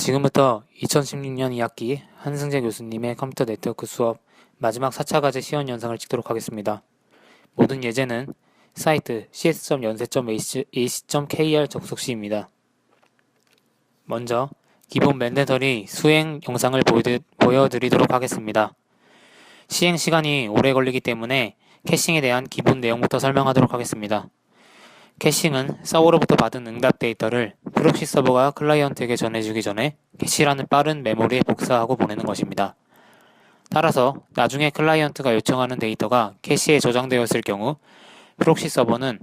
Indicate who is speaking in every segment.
Speaker 1: 지금부터 2016년 2학기 한승재 교수님의 컴퓨터 네트워크 수업 마지막 4차 과제 시연 영상을 찍도록 하겠습니다. 모든 예제는 사이트 cs.연세.ac.kr 접속 시입니다. 먼저 기본 맨데터리 수행 영상을 보여드리도록 하겠습니다. 시행 시간이 오래 걸리기 때문에 캐싱에 대한 기본 내용부터 설명하도록 하겠습니다. 캐싱은 서버로부터 받은 응답 데이터를 프록시 서버가 클라이언트에게 전해주기 전에 캐시라는 빠른 메모리에 복사하고 보내는 것입니다. 따라서 나중에 클라이언트가 요청하는 데이터가 캐시에 저장되었을 경우 프록시 서버는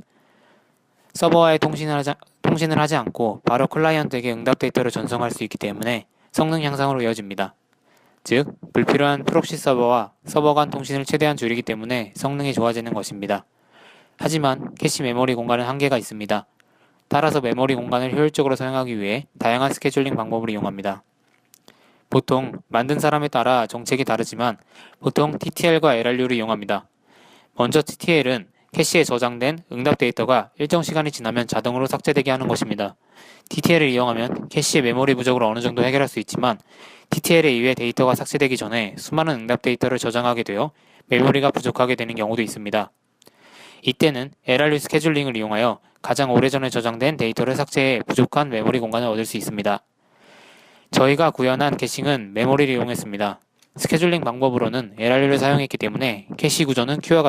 Speaker 1: 서버와의 통신을 하지 않고 바로 클라이언트에게 응답 데이터를 전송할 수 있기 때문에 성능 향상으로 이어집니다. 즉, 불필요한 프록시 서버와 서버 간 통신을 최대한 줄이기 때문에 성능이 좋아지는 것입니다. 하지만 캐시 메모리 공간은 한계가 있습니다. 따라서 메모리 공간을 효율적으로 사용하기 위해 다양한 스케줄링 방법을 이용합니다. 보통 만든 사람에 따라 정책이 다르지만 보통 TTL과 LRU를 이용합니다. 먼저 TTL은 캐시에 저장된 응답 데이터가 일정 시간이 지나면 자동으로 삭제되게 하는 것입니다. TTL을 이용하면 캐시의 메모리 부족을 어느 정도 해결할 수 있지만 TTL에 의해 데이터가 삭제되기 전에 수많은 응답 데이터를 저장하게 되어 메모리가 부족하게 되는 경우도 있습니다. 이때는 LRU 스케줄링을 이용하여 가장 오래전에 저장된 데이터를 삭제해 부족한 메모리 공간을 얻을 수 있습니다. 저희가 구현한 캐싱은 메모리를 이용했습니다. 스케줄링 방법으로는 LRU를 사용했기 때문에 캐시 구조는 Q와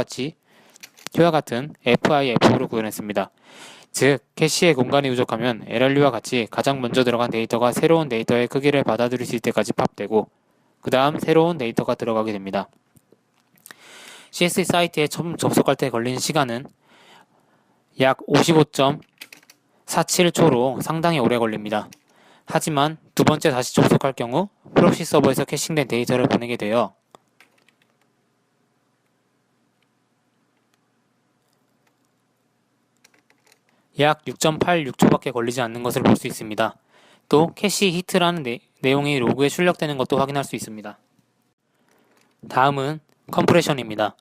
Speaker 1: 같은 FIF로 구현했습니다. 즉, 캐시의 공간이 부족하면 LRU와 같이 가장 먼저 들어간 데이터가 새로운 데이터의 크기를 받아들일 수 있을 때까지 팝되고 그 다음 새로운 데이터가 들어가게 됩니다. CSS 사이트에 처음 접속할 때 걸린 시간은 약 55.47초로 상당히 오래 걸립니다. 하지만 두 번째 다시 접속할 경우 프록시 서버에서 캐싱된 데이터를 보내게 되어 약 6.86초밖에 걸리지 않는 것을 볼 수 있습니다. 또 캐시 히트라는 내용이 로그에 출력되는 것도 확인할 수 있습니다. 다음은 컴프레션입니다.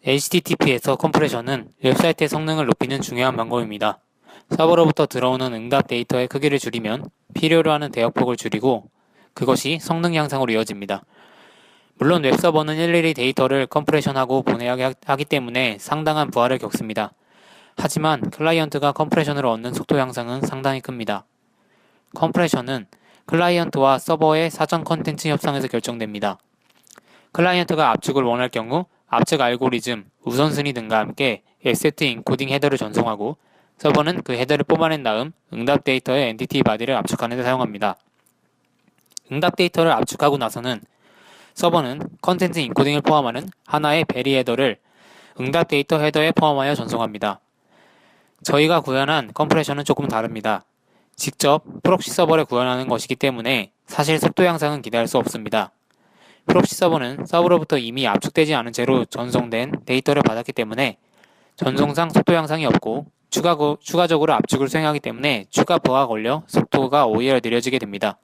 Speaker 1: HTTP에서 컴프레션은 웹사이트의 성능을 높이는 중요한 방법입니다. 서버로부터 들어오는 응답 데이터의 크기를 줄이면 필요로 하는 대역폭을 줄이고 그것이 성능 향상으로 이어집니다. 물론 웹서버는 일일이 데이터를 컴프레션하고 보내야 하기 때문에 상당한 부하를 겪습니다. 하지만 클라이언트가 컴프레션으로 얻는 속도 향상은 상당히 큽니다. 컴프레션은 클라이언트와 서버의 사전 컨텐츠 협상에서 결정됩니다. 클라이언트가 압축을 원할 경우 압축 알고리즘, 우선순위 등과 함께 에세트 인코딩 헤더를 전송하고 서버는 그 헤더를 뽑아낸 다음 응답 데이터의 엔티티 바디를 압축하는 데 사용합니다. 응답 데이터를 압축하고 나서는 서버는 컨텐츠 인코딩을 포함하는 하나의 베리 헤더를 응답 데이터 헤더에 포함하여 전송합니다. 저희가 구현한 컴프레션은 조금 다릅니다. 직접 프록시 서버를 구현하는 것이기 때문에 사실 속도 향상은 기대할 수 없습니다. 프록시 서버는 서버로부터 이미 압축되지 않은 채로 전송된 데이터를 받았기 때문에 전송상 속도 향상이 없고 추가적으로 압축을 수행하기 때문에 추가 부하가 걸려 속도가 오히려 느려지게 됩니다.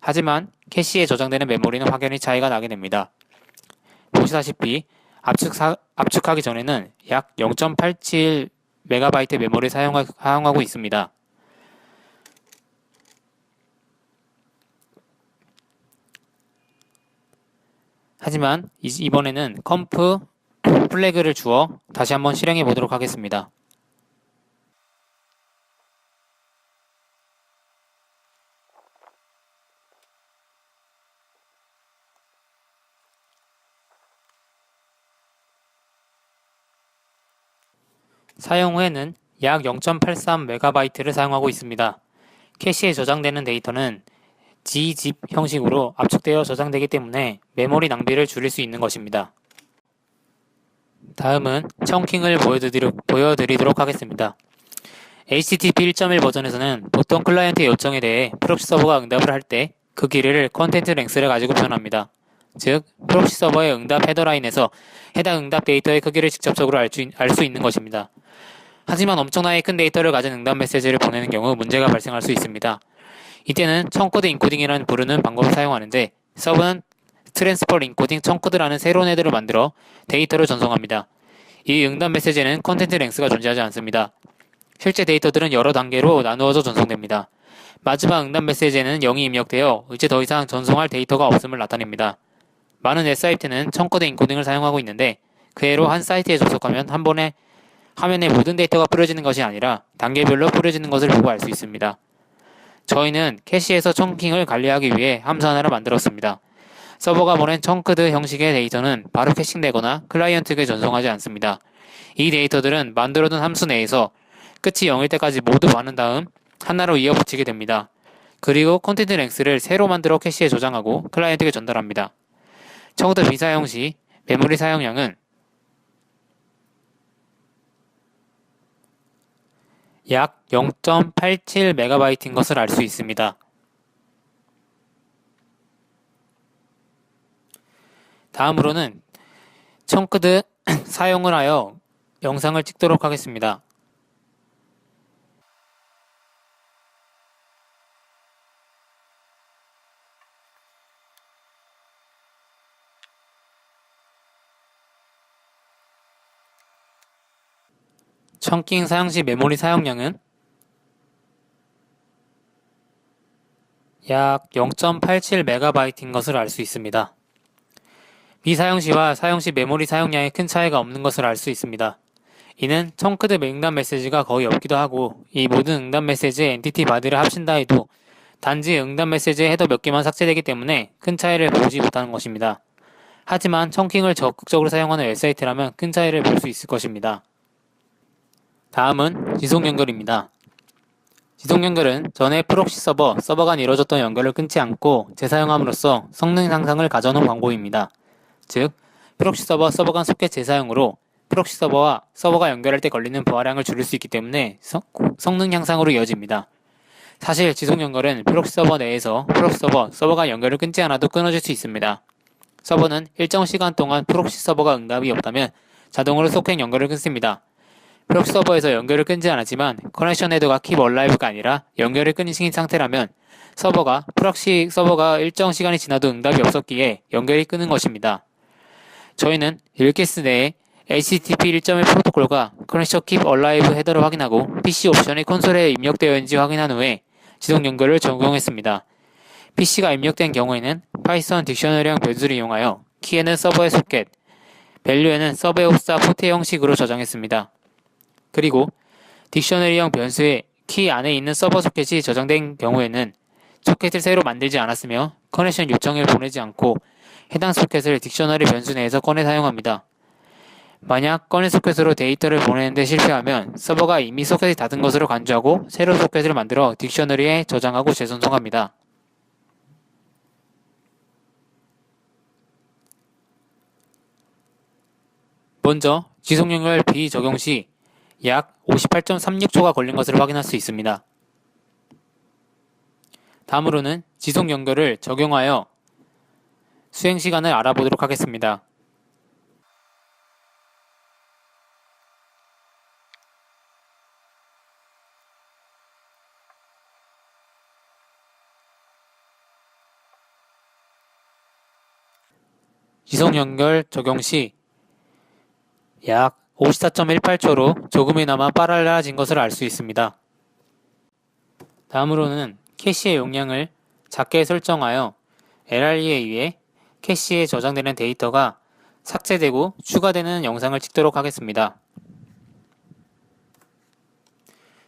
Speaker 1: 하지만 캐시에 저장되는 메모리는 확연히 차이가 나게 됩니다. 보시다시피 압축하기 전에는 약 0.87MB 메모리를 사용하고 있습니다. 하지만 이번에는 컴프 플래그를 주어 다시 한번 실행해 보도록 하겠습니다. 사용 후에는 약 0.83MB를 사용하고 있습니다. 캐시에 저장되는 데이터는 gzip 형식으로 압축되어 저장되기 때문에 메모리 낭비를 줄일 수 있는 것입니다. 다음은 청킹을 보여드리도록 하겠습니다. HTTP 1.1 버전에서는 보통 클라이언트의 요청에 대해 프록시 서버가 응답을 할 때 그 길이를 컨텐트 랭스를 가지고 표현합니다. 즉, 프록시 서버의 응답 헤더라인에서 해당 응답 데이터의 크기를 직접적으로 알 수 있는 것입니다. 하지만 엄청나게 큰 데이터를 가진 응답 메시지를 보내는 경우 문제가 발생할 수 있습니다. 이때는 청코드 인코딩이라는 부르는 방법을 사용하는데 서버는 트랜스퍼 인코딩 청코드라는 새로운 헤더를 만들어 데이터를 전송합니다. 이 응답 메시지에는 컨텐트 랭스가 존재하지 않습니다. 실제 데이터들은 여러 단계로 나누어져 전송됩니다. 마지막 응답 메시지에는 0이 입력되어 이제 더 이상 전송할 데이터가 없음을 나타냅니다. 많은 웹사이트는 청코드 인코딩을 사용하고 있는데 그 애로 한 사이트에 접속하면 한 번에 화면에 모든 데이터가 뿌려지는 것이 아니라 단계별로 뿌려지는 것을 보고 알 수 있습니다. 저희는 캐시에서 청킹을 관리하기 위해 함수 하나를 만들었습니다. 서버가 보낸 청크드 형식의 데이터는 바로 캐싱되거나 클라이언트에게 전송하지 않습니다. 이 데이터들은 만들어둔 함수 내에서 끝이 0일 때까지 모두 많은 다음 하나로 이어붙이게 됩니다. 그리고 컨텐트 랭스를 새로 만들어 캐시에 저장하고 클라이언트에게 전달합니다. 청크드 비사용 시 메모리 사용량은 약 0.87MB인 것을 알 수 있습니다. 다음으로는 청크드 사용을 하여 영상을 찍도록 하겠습니다. 청킹 사용 시 메모리 사용량은 약 0.87MB인 것을 알 수 있습니다. 미사용 시와 사용 시 메모리 사용량에 큰 차이가 없는 것을 알 수 있습니다. 이는 청크드 응답 메시지가 거의 없기도 하고 이 모든 응답 메시지의 엔티티 바디를 합친다 해도 단지 응답 메시지의 헤더 몇 개만 삭제되기 때문에 큰 차이를 보지 못하는 것입니다. 하지만 청킹을 적극적으로 사용하는 웹사이트라면 큰 차이를 볼 수 있을 것입니다. 다음은 지속 연결입니다. 지속 연결은 전에 프록시 서버 간 이루어졌던 연결을 끊지 않고 재사용함으로써 성능 향상을 가져놓은 방법입니다. 즉, 프록시 서버 간 소켓 재사용으로 프록시 서버와 서버가 연결할 때 걸리는 부하량을 줄일 수 있기 때문에 성능 향상으로 이어집니다. 사실 지속 연결은 프록시 서버 내에서 프록시 서버가 연결을 끊지 않아도 끊어질 수 있습니다. 서버는 일정 시간 동안 프록시 서버가 응답이 없다면 자동으로 소켓 연결을 끊습니다. 프록시 서버에서 연결을 끊지 않았지만 커넥션 헤더가 keep alive가 아니라 연결을 끊긴 상태라면 프록시 서버가 일정 시간이 지나도 응답이 없었기에 연결이 끊은 것입니다. 저희는 일케이스 내에 HTTP 1.1 프로토콜과 커넥션 keep alive 헤더를 확인하고 PC 옵션이 콘솔에 입력되어 있는지 확인한 후에 지속 연결을 적용했습니다. PC가 입력된 경우에는 파이썬 딕셔너리형 변수를 이용하여 키에는 서버의 소켓, 밸류에는 서버의 호스트 포트 형식으로 저장했습니다. 그리고 딕셔너리형 변수에 키 안에 있는 서버 소켓이 저장된 경우에는 소켓을 새로 만들지 않았으며 커넥션 요청을 보내지 않고 해당 소켓을 딕셔너리 변수 내에서 꺼내 사용합니다. 만약 꺼내 소켓으로 데이터를 보내는데 실패하면 서버가 이미 소켓이 닫은 것으로 간주하고 새로 소켓을 만들어 딕셔너리에 저장하고 재전송합니다. 먼저 지속 연결 비적용 시 약 58.36초가 걸린 것을 확인할 수 있습니다. 다음으로는 지속 연결을 적용하여 수행 시간을 알아보도록 하겠습니다. 지속 연결 적용 시 약 54.18초로 조금이나마 빨라진 것을 알 수 있습니다. 다음으로는 캐시의 용량을 작게 설정하여 LRE에 의해 캐시에 저장되는 데이터가 삭제되고 추가되는 영상을 찍도록 하겠습니다.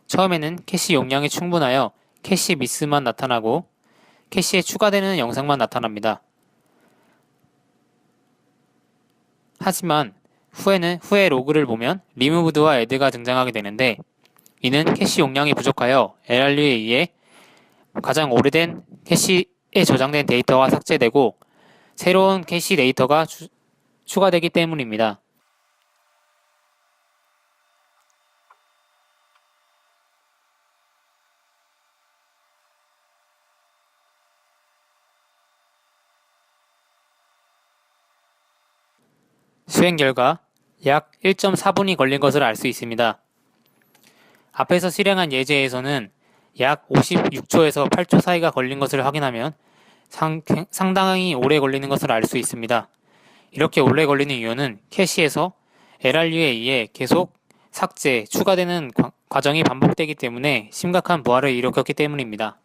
Speaker 1: 처음에는 캐시 용량이 충분하여 캐시 미스만 나타나고 캐시에 추가되는 영상만 나타납니다. 하지만 후에 로그를 보면 리무브드와 애드가 등장하게 되는데 이는 캐시 용량이 부족하여 LRU에 의해 가장 오래된 캐시에 저장된 데이터가 삭제되고 새로운 캐시 데이터가 추가되기 때문입니다. 수행 결과 약 1.4분이 걸린 것을 알 수 있습니다. 앞에서 실행한 예제에서는 약 56초에서 8초 사이가 걸린 것을 확인하면 상당히 오래 걸리는 것을 알 수 있습니다. 이렇게 오래 걸리는 이유는 캐시에서 LRU에 의해 계속 삭제, 추가되는 과정이 반복되기 때문에 심각한 부하를 일으켰기 때문입니다.